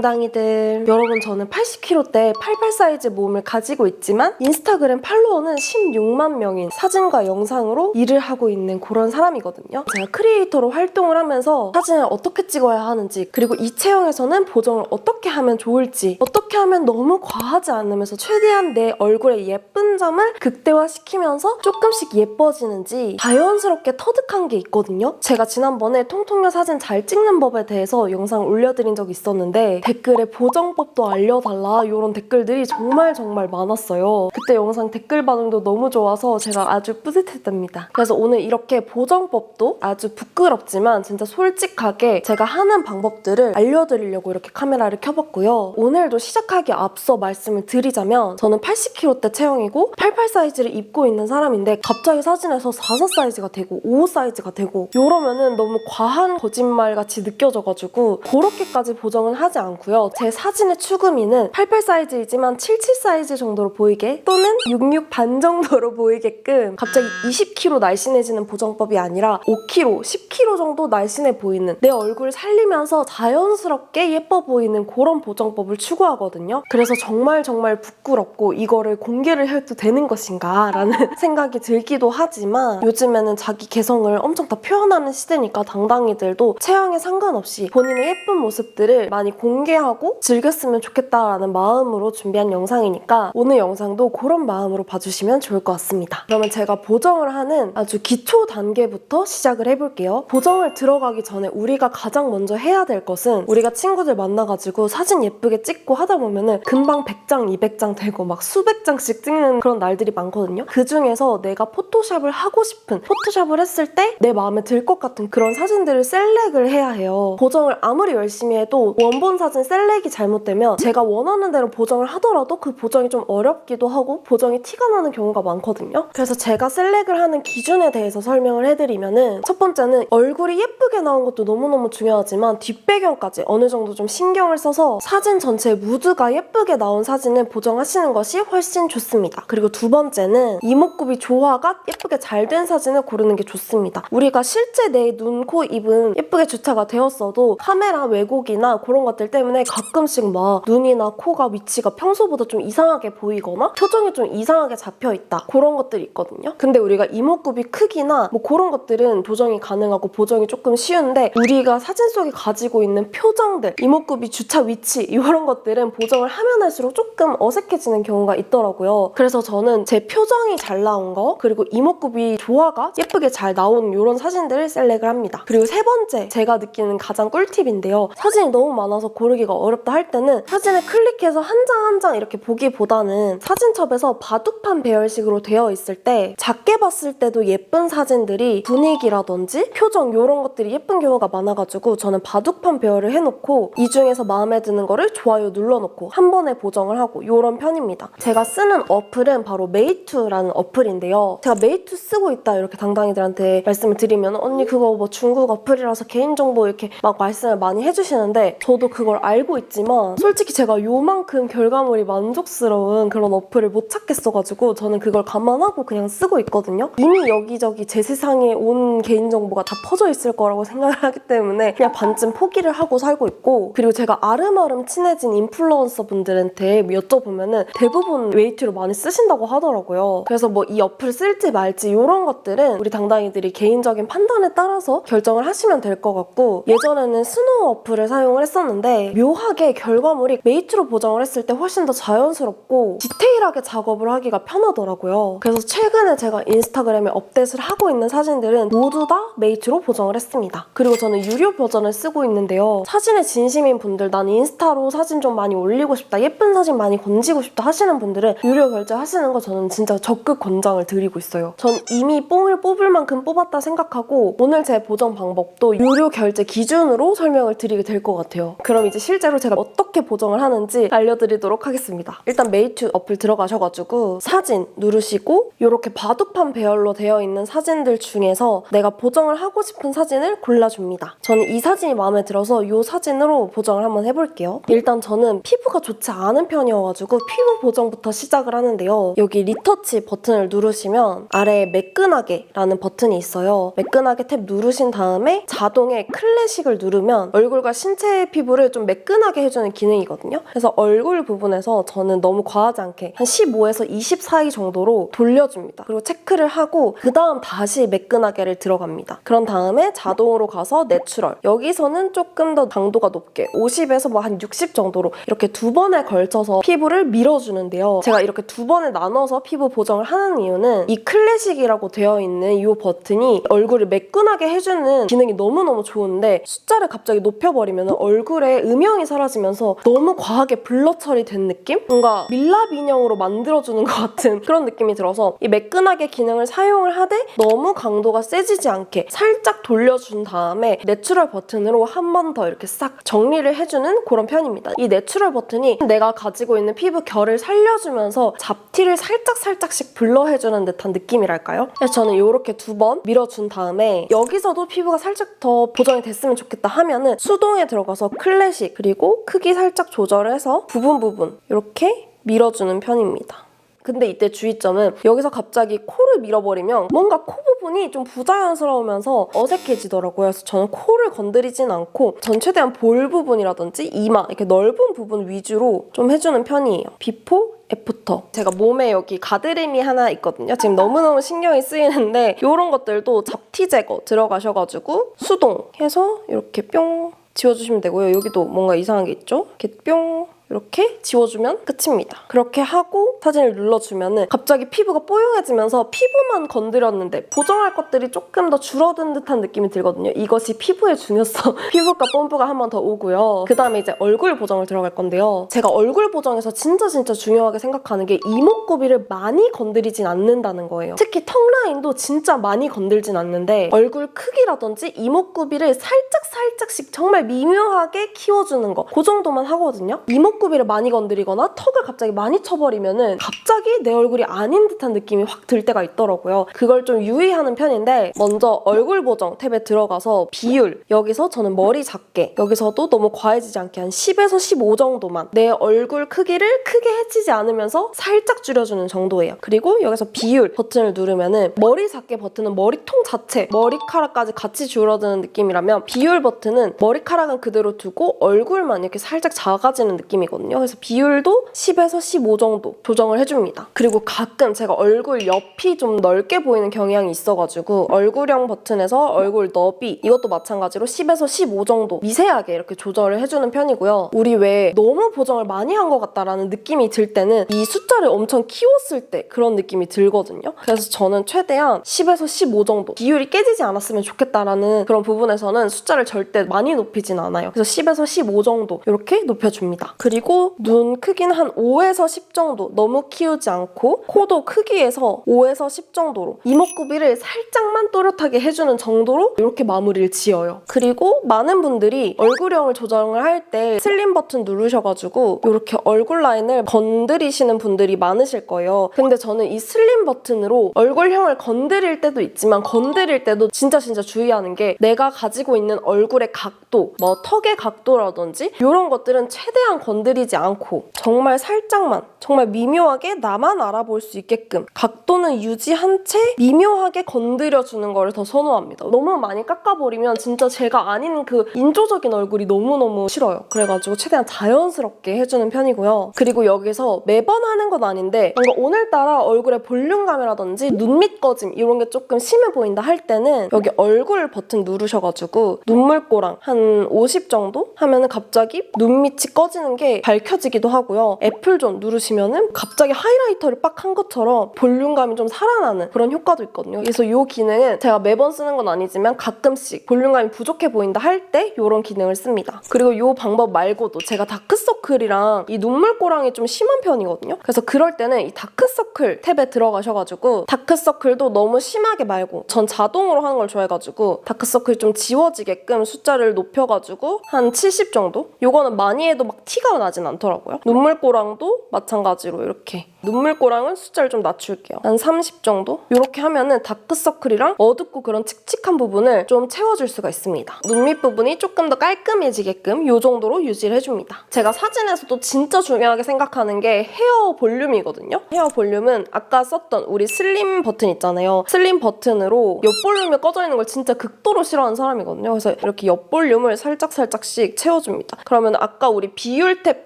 당당이들, 여러분 저는 80kg대 88 사이즈 몸을 가지고 있지만 인스타그램 팔로워는 16만 명인 사진과 영상으로 일을 하고 있는 그런 사람이거든요. 제가 크리에이터로 활동을 하면서 사진을 어떻게 찍어야 하는지, 그리고 이 체형에서는 보정을 어떻게 하면 좋을지, 어떻게 하면 너무 과하지 않으면서 최대한 내 얼굴의 예쁜 점을 극대화시키면서 조금씩 예뻐지는지 자연스럽게 터득한 게 있거든요. 제가 지난번에 통통녀 사진 잘 찍는 법에 대해서 영상 올려드린 적이 있었는데 댓글에 보정법도 알려달라 이런 댓글들이 정말 많았어요. 그때 영상 댓글 반응도 너무 좋아서 제가 아주 뿌듯했답니다. 그래서 오늘 이렇게 보정법도 아주 부끄럽지만 진짜 솔직하게 제가 하는 방법들을 알려드리려고 이렇게 카메라를 켜봤고요. 오늘도 시작하기 앞서 말씀을 드리자면 저는 80kg대 체형이고 88 사이즈를 입고 있는 사람인데 갑자기 사진에서 44 사이즈가 되고 55 사이즈가 되고 이러면은 너무 과한 거짓말같이 느껴져가지고 그렇게까지 보정은 하지 않고요. 제 사진의 추구미는 88 사이즈이지만 77 사이즈 정도로 보이게, 또는 66 반 정도로 보이게끔 갑자기 20kg 날씬해지는 보정법이 아니라 5kg, 10kg 정도 날씬해 보이는, 내 얼굴을 살리면서 자연스럽게 예뻐 보이는 그런 보정법을 추구하거든요. 그래서 정말 부끄럽고 이거를 공개를 해도 되는 것인가 라는 생각이 들기도 하지만, 요즘에는 자기 개성을 엄청 다 표현하는 시대니까 당당이들도 체형에 상관없이 본인의 예쁜 모습들을 많이 공개하고 즐겼으면 좋겠다라는 마음으로 준비한 영상이니까 오늘 영상도 그런 마음으로 봐주시면 좋을 것 같습니다. 그러면 제가 보정을 하는 아주 기초 단계부터 시작을 해볼게요. 보정을 들어가기 전에 우리가 가장 먼저 해야 될 것은, 우리가 친구들 만나가지고 사진 예쁘게 찍고 하다 보면은 금방 100장, 200장 되고 막 수백 장씩 찍는 그런 날들이 많거든요. 그 중에서 내가 포토샵을 하고 싶은, 포토샵을 했을 때 내 마음에 들 것 같은 그런 사진들을 셀렉을 해야 해요. 보정을 아무리 열심히 해도 원본 사진 셀렉이 잘못되면 제가 원하는 대로 보정을 하더라도 그 보정이 좀 어렵기도 하고 보정이 티가 나는 경우가 많거든요. 그래서 제가 셀렉을 하는 기준에 대해서 설명을 해드리면은, 첫 번째는 얼굴이 예쁘게 나온 것도 너무너무 중요하지만 뒷배경까지 어느 정도 좀 신경을 써서 사진 전체의 무드가 예쁘게 나온 사진을 보정하시는 것이 훨씬 좋습니다. 그리고 두 번째는 이목구비 조화가 예쁘게 잘 된 사진을 고르는 게 좋습니다. 우리가 실제 내 눈, 코, 입은 예쁘게 주차가 되었어도 카메라 왜곡이나 그런 것들 때문에 가끔씩 막 눈이나 코가 위치가 평소보다 좀 이상하게 보이거나 표정이 좀 이상하게 잡혀있다, 그런 것들이 있거든요. 근데 우리가 이목구비 크기나 뭐 그런 것들은 보정이 가능하고 보정이 조금 쉬운데, 우리가 사진 속에 가지고 있는 표정들, 이목구비 주차 위치 이런 것들은 보정을 하면 할수록 조금 어색해지는 경우가 있더라고요. 그래서 저는 제 표정이 잘 나온 거, 그리고 이목구비 조화가 예쁘게 잘 나온 이런 사진들을 셀렉을 합니다. 그리고 세 번째, 제가 느끼는 가장 꿀팁인데요. 사진이 너무 많아서 고르기가 어렵다 할 때는 사진을 클릭해서 한 장 한 장 이렇게 보기보다는 사진첩에서 바둑판 배열식으로 되어 있을 때 작게 봤을 때도 예쁜 사진들이 분위기라든지 표정 이런 것들이 예쁜 경우가 많아가지고 저는 바둑판 배열을 해놓고 이 중에서 마음에 드는 거를 좋아요 눌러놓고 한 번에 보정을 하고 이런 편입니다. 제가 쓰는 어플은 바로 메이투라는 어플인데요. 제가 메이투 쓰고 있다 이렇게 당당이들한테 말씀을 드리면 언니 그거 뭐 중국 어플이라서 개인정보 이렇게 막 말씀을 많이 해주시는데, 저도 그걸 알고 있지만 솔직히 제가 요만큼 결과물이 만족스러운 그런 어플을 못 찾겠어가지고 저는 그걸 감안하고 그냥 쓰고 있거든요. 이미 여기저기 제 세상에 온 개인정보가 다 퍼져 있을 거라고 생각을 하기 때문에 그냥 반쯤 포기를 하고 살고 있고, 그리고 제가 아름아름 친해진 인플루언서 분들한테 여쭤보면은 대부분 웨이트로 많이 쓰신다고 하더라고요. 그래서 뭐 이 어플 쓸지 말지 이런 것들은 우리 당당이들이 개인적인 판단에 따라서 결정을 하시면 될 것 같고, 예전에는 스노우 어플을 사용을 했었는데 묘하게 결과물이 메이트로 보정을 했을 때 훨씬 더 자연스럽고 디테일하게 작업을 하기가 편하더라고요. 그래서 최근에 제가 인스타그램에 업데이트를 하고 있는 사진들은 모두 다 메이트로 보정을 했습니다. 그리고 저는 유료 버전을 쓰고 있는데요. 사진에 진심인 분들, 난 인스타로 사진 좀 많이 올리고 싶다, 예쁜 사진 많이 건지고 싶다 하시는 분들은 유료 결제하시는 거 저는 진짜 적극 권장을 드리고 있어요. 전 이미 뽕을 뽑을 만큼 뽑았다 생각하고 오늘 제 보정 방법도 유료 결제 기준으로 설명을 드리게 될 것 같아요. 그럼 이제 실제로 제가 어떻게 보정을 하는지 알려드리도록 하겠습니다. 일단 메이투 어플 들어가셔가지고 사진 누르시고 이렇게 바둑판 배열로 되어 있는 사진들 중에서 내가 보정을 하고 싶은 사진을 골라줍니다. 저는 이 사진이 마음에 들어서 이 사진으로 보정을 한번 해볼게요. 일단 저는 피부가 좋지 않은 편이어가지고 피부 보정부터 시작을 하는데요. 여기 리터치 버튼을 누르시면 아래에 매끈하게 라는 버튼이 있어요. 매끈하게 탭 누르신 다음에 자동의 클래식을 누르면 얼굴과 신체 피부를 좀 매끈하게 해주는 기능이거든요. 그래서 얼굴 부분에서 저는 너무 과하지 않게 한 15에서 20 사이 정도로 돌려줍니다. 그리고 체크를 하고 그 다음 다시 매끈하게를 들어갑니다. 그런 다음에 자동으로 가서 내추럴. 여기서는 조금 더 강도가 높게 50에서 뭐 한 60 정도로 이렇게 두 번에 걸쳐서 피부를 밀어주는데요. 제가 이렇게 두 번에 나눠서 피부 보정을 하는 이유는 이 클래식이라고 되어 있는 이 버튼이 얼굴을 매끈하게 해주는 기능이 너무너무 좋은데 숫자를 갑자기 높여버리면 얼굴에 음영이 사라지면서 너무 과하게 블러 처리된 느낌? 뭔가 밀랍 인형으로 만들어주는 것 같은 그런 느낌이 들어서 이 매끈하게 기능을 사용을 하되 너무 강도가 세지지 않게 살짝 돌려준 다음에 내추럴 버튼으로 한 번 더 이렇게 싹 정리를 해주는 그런 편입니다. 이 내추럴 버튼이 내가 가지고 있는 피부 결을 살려주면서 잡티를 살짝씩 블러해주는 듯한 느낌이랄까요? 그래서 저는 이렇게 두 번 밀어준 다음에 여기서도 피부가 살짝 더 보정이 됐으면 좋겠다 하면은 수동에 들어가서 클래식 그리고 크기 살짝 조절해서 부분 이렇게 밀어주는 편입니다. 근데 이때 주의점은 여기서 갑자기 코를 밀어버리면 뭔가 코 부분이 좀 부자연스러우면서 어색해지더라고요. 그래서 저는 코를 건드리진 않고 전 최대한 볼 부분이라든지 이마 이렇게 넓은 부분 위주로 좀 해주는 편이에요. 비포, 애프터. 제가 몸에 여기 가드림이 하나 있거든요. 지금 너무너무 신경이 쓰이는데 이런 것들도 잡티 제거 들어가셔가지고 수동해서 이렇게 뿅 지워주시면 되고요. 여기도 뭔가 이상한 게 있죠? 이렇게 뿅 이렇게 지워주면 끝입니다. 그렇게 하고 사진을 눌러주면은 갑자기 피부가 뽀용해지면서 피부만 건드렸는데 보정할 것들이 조금 더 줄어든 듯한 느낌이 들거든요. 이것이 피부의 중요성. 피부과 뽐뿌가 한 번 더 오고요. 그 다음에 이제 얼굴 보정을 들어갈 건데요. 제가 얼굴 보정에서 진짜 중요하게 생각하는 게 이목구비를 많이 건드리진 않는다는 거예요. 특히 턱 라인도 진짜 많이 건들진 않는데 얼굴 크기라든지 이목구비를 살짝씩 정말 미묘하게 키워주는 거 그 정도만 하거든요. 이목구비를 많이 건드리거나 턱을 갑자기 많이 쳐버리면은 갑자기 내 얼굴이 아닌 듯한 느낌이 확 들 때가 있더라고요. 그걸 좀 유의하는 편인데 먼저 얼굴 보정 탭에 들어가서 비율 여기서 저는 머리 작게 여기서도 너무 과해지지 않게 한 10에서 15 정도만 내 얼굴 크기를 크게 해치지 않으면서 살짝 줄여주는 정도예요. 그리고 여기서 비율 버튼을 누르면은 머리 작게 버튼은 머리통 자체 머리카락까지 같이 줄어드는 느낌이라면 비율 버튼은 머리카락은 그대로 두고 얼굴만 이렇게 살짝 작아지는 느낌이거든요. 그래서 비율도 10에서 15 정도 조정을 해줍니다. 그리고 가끔 제가 얼굴 옆이 좀 넓게 보이는 경향이 있어가지고 얼굴형 버튼에서 얼굴 너비 이것도 마찬가지로 10에서 15 정도 미세하게 이렇게 조절을 해주는 편이고요. 우리 왜 너무 보정을 많이 한 것 같다라는 느낌이 들 때는 이 숫자를 엄청 키웠을 때 그런 느낌이 들거든요. 그래서 저는 최대한 10에서 15 정도 비율이 깨지지 않았으면 좋겠다라는 그런 부분에서는 숫자를 절대 많이 높이진 않아요. 그래서 10에서 15 정도 이렇게 높여줍니다. 그리고 눈 크기는 한 5에서 10 정도 너무 키우지 않고 코도 크기에서 5에서 10 정도로 이목구비를 살짝만 또렷하게 해주는 정도로 이렇게 마무리를 지어요. 그리고 많은 분들이 얼굴형을 조정을 할 때 슬림 버튼 누르셔가지고 이렇게 얼굴 라인을 건드리시는 분들이 많으실 거예요. 근데 저는 이 슬림 버튼으로 얼굴형을 건드릴 때도 있지만 건드릴 때도 진짜 주의하는 게 내가 가지고 있는 얼굴의 각도, 뭐 턱의 각도라든지 이런 것들은 최대한 건드리지 않고 정말 살짝만 정말 미묘하게 나만 알아볼 수 있게끔 각도는 유지한 채 미묘하게 건드려주는 거를 더 선호합니다. 너무 많이 깎아버리면 진짜 제가 아닌 그 인조적인 얼굴이 너무너무 싫어요. 그래가지고 최대한 자연스럽게 해주는 편이고요. 그리고 여기서 매번 하는 건 아닌데 뭔가 오늘따라 얼굴에 볼륨감이라든지 눈 밑 꺼짐 이런 게 조금 심해 보인다 할 때는 여기 얼굴 버튼 누르셔가지고 눈물꼬랑 한 50 정도 하면은 갑자기 눈 밑이 꺼지는 게 밝혀지기도 하고요. 애플존 누르시면은 갑자기 하이라이터를 빡 한 것처럼 볼륨감이 좀 살아나는 그런 효과도 있거든요. 그래서 이 기능은 제가 매번 쓰는 건 아니지만 가끔씩 볼륨감이 부족해 보인다 할 때 이런 기능을 씁니다. 그리고 이 방법 말고도 제가 다크서클이랑 이 눈물꼬랑이 좀 심한 편이거든요. 그래서 그럴 때는 이 다크서클 탭에 들어가셔가지고 다크서클도 너무 심하게 말고 전 자동으로 하는 걸 좋아해가지고 다크서클이 좀 지워지게끔 숫자를 높여가지고 한 70 정도? 요거는 많이 해도 막 티가 나진 않더라고요. 눈물꼬랑도 마찬가지로 이렇게 눈물꼬랑은 숫자를 좀 낮출게요. 한 30 정도? 이렇게 하면은 다크서클이랑 어둡고 그런 칙칙한 부분을 좀 채워줄 수가 있습니다. 눈 밑 부분이 조금 더 깔끔해지게끔 이 정도로 유지를 해줍니다. 제가 사진 사진에서도 진짜 중요하게 생각하는 게 헤어 볼륨이거든요. 헤어 볼륨은 아까 썼던 우리 슬림 버튼 있잖아요. 슬림 버튼으로 옆 볼륨이 꺼져 있는 걸 진짜 극도로 싫어하는 사람이거든요. 그래서 이렇게 옆 볼륨을 살짝씩 채워줍니다. 그러면 아까 우리 비율 탭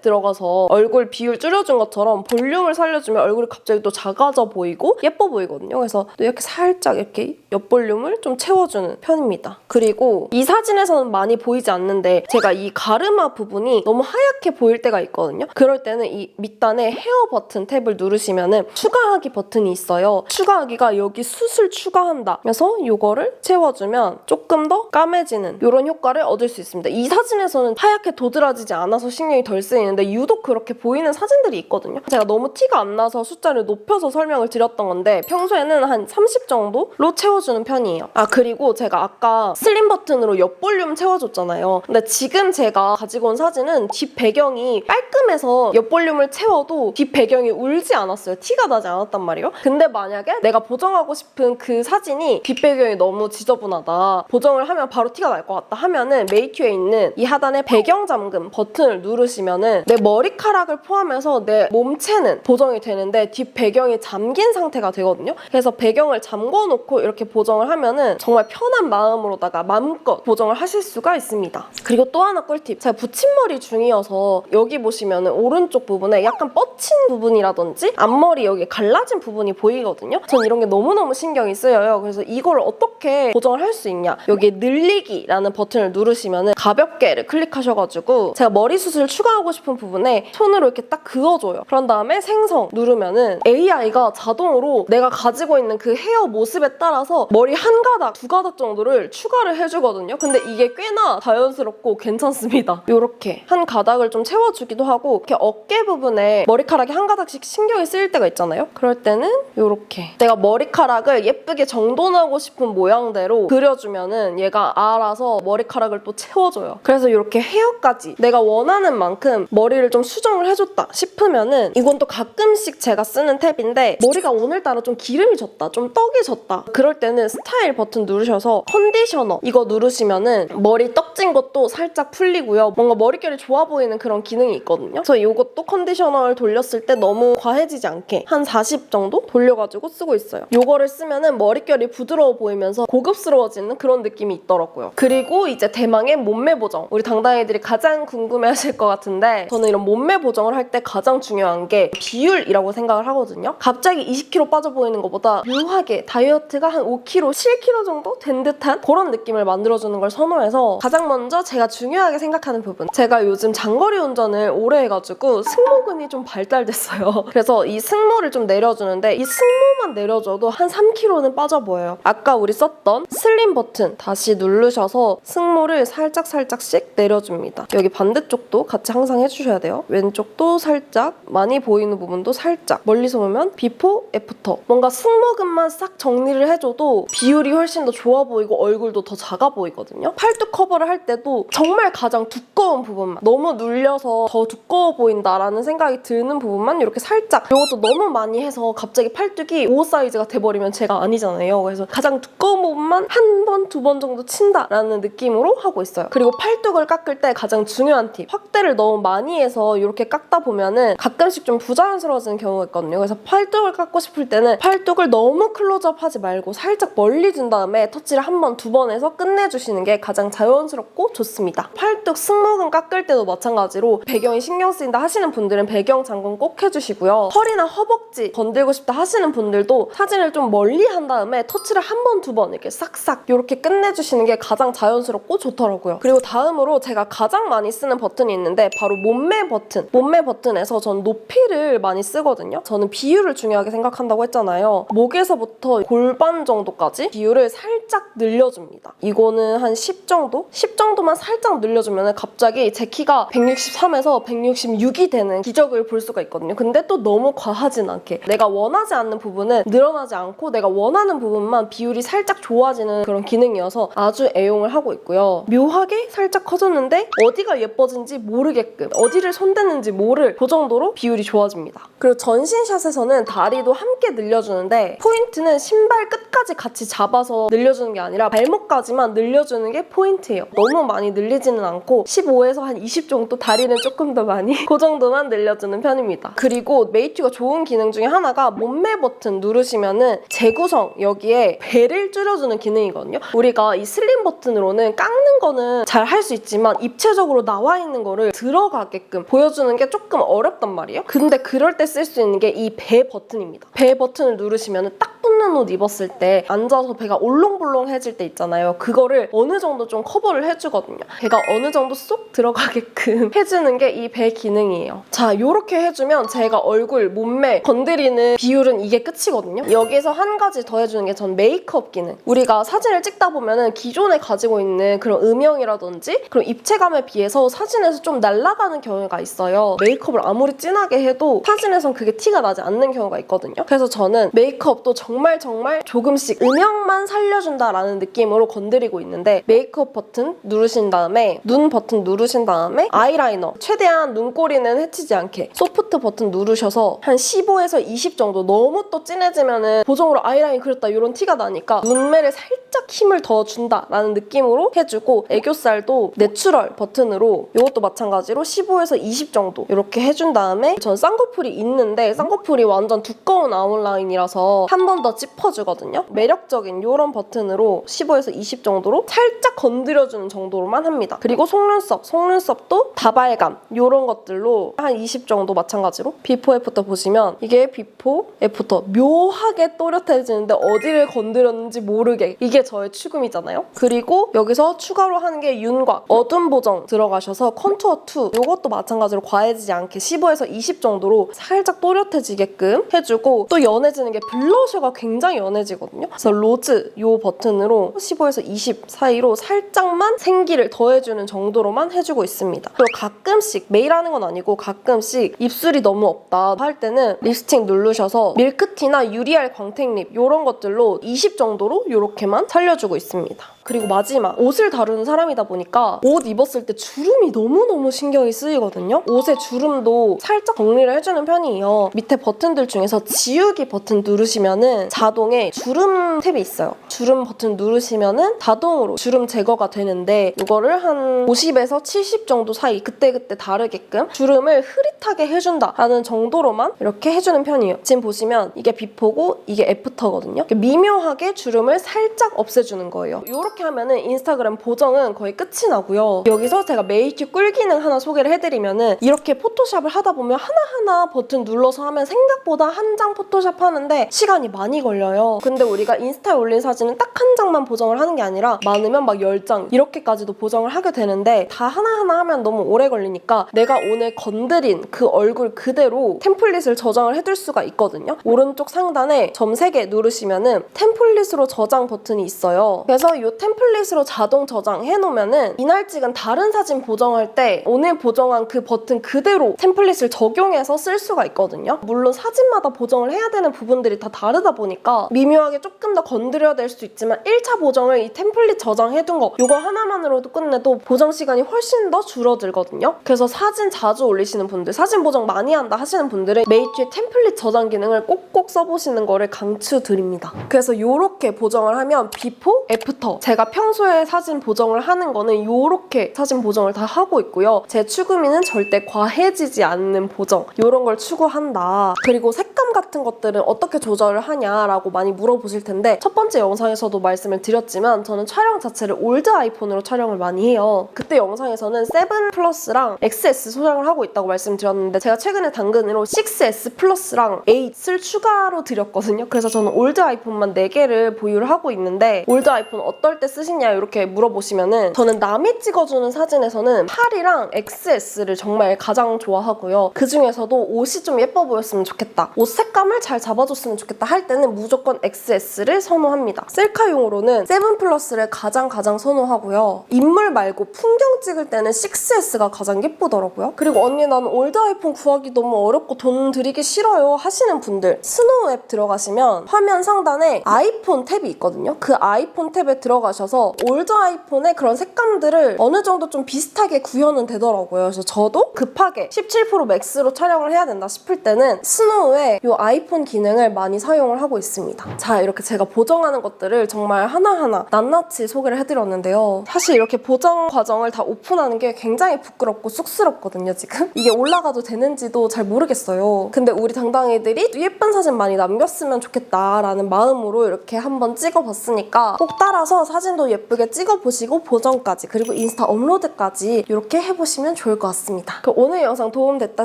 들어가서 얼굴 비율 줄여준 것처럼 볼륨을 살려주면 얼굴이 갑자기 또 작아져 보이고 예뻐 보이거든요. 그래서 이렇게 살짝 이렇게 옆 볼륨을 좀 채워주는 편입니다. 그리고 이 사진에서는 많이 보이지 않는데 제가 이 가르마 부분이 너무 하얗게 보일 때가 있거든요. 그럴 때는 이 밑단에 헤어 버튼 탭을 누르시면은 추가하기 버튼이 있어요. 추가하기가 여기 숱을 추가한다. 그래서 이거를 채워주면 조금 더 까매지는 이런 효과를 얻을 수 있습니다. 이 사진에서는 하얗게 도드라지지 않아서 신경이 덜 쓰이는데 유독 그렇게 보이는 사진들이 있거든요. 제가 너무 티가 안 나서 숫자를 높여서 설명을 드렸던 건데 평소에는 한 30 정도로 채워주는 편이에요. 아 그리고 제가 아까 슬림 버튼으로 옆 볼륨 채워줬잖아요. 근데 지금 제가 가지고 온 사진은 뒷 배경이 깔끔해서 옆 볼륨을 채워도 뒷 배경이 울지 않았어요. 티가 나지 않았단 말이에요. 근데 만약에 내가 보정하고 싶은 그 사진이 뒷 배경이 너무 지저분하다, 보정을 하면 바로 티가 날 것 같다 하면은 메이큐에 있는 이 하단에 배경 잠금 버튼을 누르시면은 내 머리카락을 포함해서 내 몸체는 보정이 되는데 뒷 배경이 잠긴 상태가 되거든요. 그래서 배경을 잠궈놓고 이렇게 보정을 하면은 정말 편한 마음으로다가 마음껏 보정을 하실 수가 있습니다. 그리고 또 하나 꿀팁. 제가 붙임머리 중이어서 여기 보시면은 오른쪽 부분에 약간 뻗친 부분이라든지 앞머리 여기 갈라진 부분이 보이거든요. 전 이런 게 너무너무 신경이 쓰여요. 그래서 이걸 어떻게 보정을 할 수 있냐. 여기 늘리기라는 버튼을 누르시면은 가볍게를 클릭하셔가지고 제가 머리숱을 추가하고 싶은 부분에 손으로 이렇게 딱 그어줘요. 그런 다음에 생성 누르면은 AI가 자동으로 내가 가지고 있는 그 헤어 모습에 따라서 머리 한 가닥, 두 가닥 정도를 추가를 해주거든요. 근데 이게 꽤나 자연스럽고 괜찮습니다. 이렇게 한 가닥을 좀 채워주기도 하고 이렇게 어깨 부분에 머리카락이 한 가닥씩 신경이 쓰일 때가 있잖아요. 그럴 때는 이렇게 내가 머리카락을 예쁘게 정돈하고 싶은 모양대로 그려주면은 얘가 알아서 머리카락을 또 채워줘요. 그래서 이렇게 헤어까지 내가 원하는 만큼 머리를 좀 수정을 해줬다 싶으면은 이건 또 가끔씩 제가 쓰는 탭인데 머리가 오늘따라 좀 기름이 졌다, 좀 떡이 졌다 그럴 때는 스타일 버튼 누르셔서 컨디셔너 이거 누르시면은 머리 떡진 것도 살짝 풀리고요. 뭔가 머릿결이 좋아 보이는 그런 기능이 있거든요. 그래서 이것도 컨디셔너를 돌렸을 때 너무 과해지지 않게 한 40 정도 돌려가지고 쓰고 있어요. 이거를 쓰면은 머릿결이 부드러워 보이면서 고급스러워지는 그런 느낌이 있더라고요. 그리고 이제 대망의 몸매 보정. 우리 당당이들이 가장 궁금해하실 것 같은데 저는 이런 몸매 보정을 할 때 가장 중요한 게 비율이라고 생각을 하거든요. 갑자기 20kg 빠져 보이는 것보다 묘하게 다이어트가 한 5kg, 7kg 정도 된 듯한 그런 느낌을 만들어주는 걸 선호해서 가장 먼저 제가 중요하게 생각하는 부분. 제가 요즘 장거리 운전을 오래 해가지고 승모근이 좀 발달됐어요. 그래서 이 승모를 좀 내려주는데 이 승모만 내려줘도 한 3kg는 빠져 보여요. 아까 우리 썼던 슬림 버튼 다시 누르셔서 승모를 살짝씩 내려줍니다. 여기 반대쪽도 같이 항상 해주셔야 돼요. 왼쪽도 살짝, 많이 보이는 부분도 살짝. 멀리서 보면 비포, 애프터. 뭔가 승모근만 싹 정리를 해줘도 비율이 훨씬 더 좋아 보이고 얼굴도 더 작아 보이거든요. 팔뚝 커버를 할 때도 정말 가장 두꺼운 부분만, 너무 눌려서 더 두꺼워 보인다라는 생각이 드는 부분만 이렇게 살짝. 이것도 너무 많이 해서 갑자기 팔뚝이 5 사이즈가 돼버리면 제가 아니잖아요. 그래서 가장 두꺼운 부분만 한 번, 두 번 정도 친다라는 느낌으로 하고 있어요. 그리고 팔뚝을 깎을 때 가장 중요한 팁. 확대를 너무 많이 해서 이렇게 깎다 보면은 가끔씩 좀 부자연스러워지는 경우가 있거든요. 그래서 팔뚝을 깎고 싶을 때는 팔뚝을 너무 클로즈업 하지 말고 살짝 멀리 둔 다음에 터치를 한 번, 두 번 해서 끝내주시는 게 가장 자연스럽고 좋습니다. 팔뚝 승모근 깎을 때도 마찬가지로 배경이 신경 쓰인다 하시는 분들은 배경 잠금 꼭 해주시고요. 허리나 허벅지 건들고 싶다 하시는 분들도 사진을 좀 멀리 한 다음에 터치를 한 번, 두 번 이렇게 싹싹 이렇게 끝내주시는 게 가장 자연스럽고 좋더라고요. 그리고 다음으로 제가 가장 많이 쓰는 버튼이 있는데 바로 몸매 버튼. 몸매 버튼에서 전 높이를 많이 쓰거든요. 저는 비율을 중요하게 생각한다고 했잖아요. 목에서부터 골반 정도까지 비율을 살짝 늘려줍니다. 이거는 한 10 정도? 10 정도만 살짝 늘려주면 갑자기 제 키가 163에서 166이 되는 기적을 볼 수가 있거든요. 근데 또 너무 과하진 않게 내가 원하지 않는 부분은 늘어나지 않고 내가 원하는 부분만 비율이 살짝 좋아지는 그런 기능이어서 아주 애용을 하고 있고요. 묘하게 살짝 커졌는데 어디가 예뻐진지 모르게끔 어디를 손댔는지 모를 그 정도로 비율이 좋아집니다. 그리고 전신샷에서는 다리도 함께 늘려주는데 포인트는 신발 끝까지 같이 잡아서 늘려주는 게 아니라 발목까지만 늘려주는 게 포인트예요. 너무 많이 늘리지는 않고 15에서 한 20 정도 다리는 조금 더 많이 그 정도만 늘려주는 편입니다. 그리고 메이튜가 좋은 기능 중에 하나가 몸매 버튼 누르시면은 재구성, 여기에 배를 줄여주는 기능이거든요. 우리가 이 슬림 버튼으로는 깎는 거는 잘 할 수 있지만 입체적으로 나와 있는 거를 들어가게끔 보여주는 게 조금 어렵단 말이에요. 근데 그럴 때 쓸 수 있는 게 이 배 버튼입니다. 배 버튼을 누르시면은 딱 붙는 옷 입었을 때 앉아서 배가 올롱볼롱해질 때 있잖아요. 그거를 어느 정도 좀 커버를 해주거든요. 배가 어느 정도 쏙 들어가게끔 해주는 게 이 배 기능이에요. 자, 요렇게 해주면 제가 얼굴, 몸매 건드리는 비율은 이게 끝이거든요. 여기서 한 가지 더 해주는 게 전 메이크업 기능. 우리가 사진을 찍다 보면은 기존에 가지고 있는 그런 음영이라든지 그런 입체감에 비해서 사진에서 좀 날아가는 경우가 있어요. 메이크업을 아무리 진하게 해도 사진에선 그게 티가 나지 않는 경우가 있거든요. 그래서 저는 메이크업도 정말 조금씩 음영만 살려준다라는 느낌으로 건드리고 있는데, 메이크업 버튼 누르신 다음에 눈 버튼 누르신 다음에 아이라이너, 최대한 눈꼬리는 해치지 않게 소프트 버튼 누르셔서 한 15에서 20 정도, 너무 또 진해지면은 보정으로 아이라인 그렸다 이런 티가 나니까 눈매를 살짝 힘을 더 준다라는 느낌으로 해주고, 애교살도 내추럴 버튼으로 이것도 마찬가지로 15에서 20 정도 이렇게 해준 다음에, 전 쌍꺼풀이 있는데 쌍꺼풀이 완전 두꺼운 아웃라인이라서 한 번 더 짚어주거든요. 매력적인 이런 버튼으로 15에서 20 정도로 살짝 건드려주는 정도로만 합니다. 그리고 속눈썹도 다발감 이런 것들로 한 20 정도 마찬가지로. 비포 애프터 보시면 이게 비포 애프터 묘하게 또렷해지는데 어디를 건드렸는지 모르게, 이게 저의 추금이잖아요. 그리고 여기서 추가로 하는 게 윤곽, 어둠 보정 들어가셔서 컨투어 2 이것도 마찬가지로 과해지지 않게 15에서 20 정도로 살짝 또렷해지게끔 해주고, 또 연해지는 게 블러셔가 굉장히 연해지거든요. 그래서 로즈 이 버튼으로 15에서 20 사이로 살짝만 생기를 더해주는 정도로만 해주고 있습니다. 그리고 가끔씩, 매일 하는 건 아니고 가끔씩 입술이 너무 없다 할 때는 립스틱 누르셔서 밀크티나 유리알 광택립 이런 것들로 20 정도로 이렇게만 살려주고 있습니다. 그리고 마지막, 옷을 다루는 사람이다 보니까 옷 입었을 때 주름이 너무너무 신경이 쓰이거든요. 옷의 주름도 살짝 정리를 해주는 편이에요. 밑에 버튼들 중에서 지우기 버튼 누르시면은 자동에 주름 탭이 있어요. 주름 버튼 누르시면은 자동으로 주름 제거가 되는데, 이거를 한 50에서 70 정도 사이 그때그때 다르게끔 주름을 흐릿하게 해준다라는 정도로만 이렇게 해주는 편이에요. 지금 보시면 이게 비포고 이게 애프터거든요. 미묘하게 주름을 살짝 없애주는 거예요. 이렇게 하면은 인스타그램 보정은 거의 끝이 나고요. 여기서 제가 메이큐 꿀 기능 하나 소개를 해드리면은, 이렇게 포토샵을 하다 보면 하나하나 버튼 눌러서 하면 생각보다 한 장 포토샵 하는데 시간이 많이 걸려요. 근데 우리가 인스타에 올린 사진은 딱 한 장만 보정을 하는 게 아니라 많으면 막 10장 이렇게까지도 보정을 하게 되는데, 다 하나하나 하면 너무 오래 걸리니까 내가 오늘 건드린 그 얼굴 그대로 템플릿을 저장을 해둘 수가 있거든요. 오른쪽 상단에 점 3개 누르시면은 템플릿으로 저장 버튼이 있어요. 그래서 이 템플릿으로 자동 저장해 놓으면은 이날 찍은 다른 사진 보정할 때 오늘 보정한 그 버튼 그대로 템플릿을 적용해서 쓸 수가 있거든요. 물론 사진마다 보정을 해야 되는 부분들이 다 다르다 보니까 미묘하게 조금 더 건드려야 될 수도 있지만, 1차 보정을 이 템플릿 저장해둔 거 이거 하나만으로도 끝내도 보정 시간이 훨씬 더 줄어들거든요. 그래서 사진 자주 올리시는 분들, 사진 보정 많이 한다 하시는 분들은 메이튜의 템플릿 저장 기능을 꼭꼭 써보시는 거를 강추드립니다. 그래서 이렇게 보정을 하면 비포, 애프터, 제가 평소에 사진 보정을 하는 거는 이렇게 사진 보정을 다 하고 있고요. 제 추구미는 절대 과해지지 않는 보정, 이런 걸 추구한다. 그리고 색감 같은 것들은 어떻게 조절을 하냐라고 많이 물어보실 텐데, 첫 번째 영상에서도 말씀을 드렸지만 저는 촬영 자체를 올드 아이폰으로 촬영을 많이 해요. 그때 영상에서는 7 플러스랑 XS 소장을 하고 있다고 말씀드렸는데, 제가 최근에 당근으로 6S 플러스랑 8을 추가로 드렸거든요. 그래서 저는 올드 아이폰만 4개를 보유를 하고 있는데, 올드 아이폰 어떨 때 쓰시냐 이렇게 물어보시면은, 저는 남이 찍어주는 사진에서는 8이랑 XS를 정말 가장 좋아하고요. 그 중에서도 옷이 좀 예뻐 보였으면 좋겠다, 옷 색감을 잘 잡아줬으면 좋겠다 할 때는 무조건 XS를 선호합니다. 셀카용으로는 7 플러스를 가장 선호하고요. 인물 말고 풍경 찍을 때는 6S가 가장 예쁘더라고요. 그리고 언니 나는 올드 아이폰 구하기 너무 어렵고 돈 들이기 싫어요 하시는 분들, 스노우 앱 들어가시면 화면 상단에 아이폰 탭이 있거든요. 그 아이폰 탭에 들어가셔서 올드 아이폰의 그런 색감들을 어느 정도 좀 비슷하게 구현은 되더라고요. 그래서 저도 급하게 17 프로 맥스로 촬영을 해야 된다 싶을 때는 스노우에 이 이 아이폰 기능을 많이 사용을 하고 있습니다. 자, 이렇게 제가 보정하는 것들을 정말 하나하나 낱낱이 소개를 해드렸는데요. 사실 이렇게 보정 과정을 다 오픈하는 게 굉장히 부끄럽고 쑥스럽거든요, 지금. 이게 올라가도 되는지도 잘 모르겠어요. 근데 우리 당당이들이 예쁜 사진 많이 남겼으면 좋겠다라는 마음으로 이렇게 한번 찍어봤으니까 꼭 따라서 사진도 예쁘게 찍어보시고 보정까지 그리고 인스타 업로드까지 이렇게 해보시면 좋을 것 같습니다. 그럼 오늘 영상 도움됐다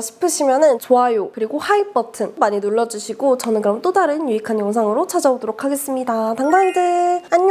싶으시면 좋아요 그리고 하이 버튼 많이 눌러주시고 저는 그럼 또 다른 유익한 영상으로 찾아오도록 하겠습니다. 당당이들 안녕!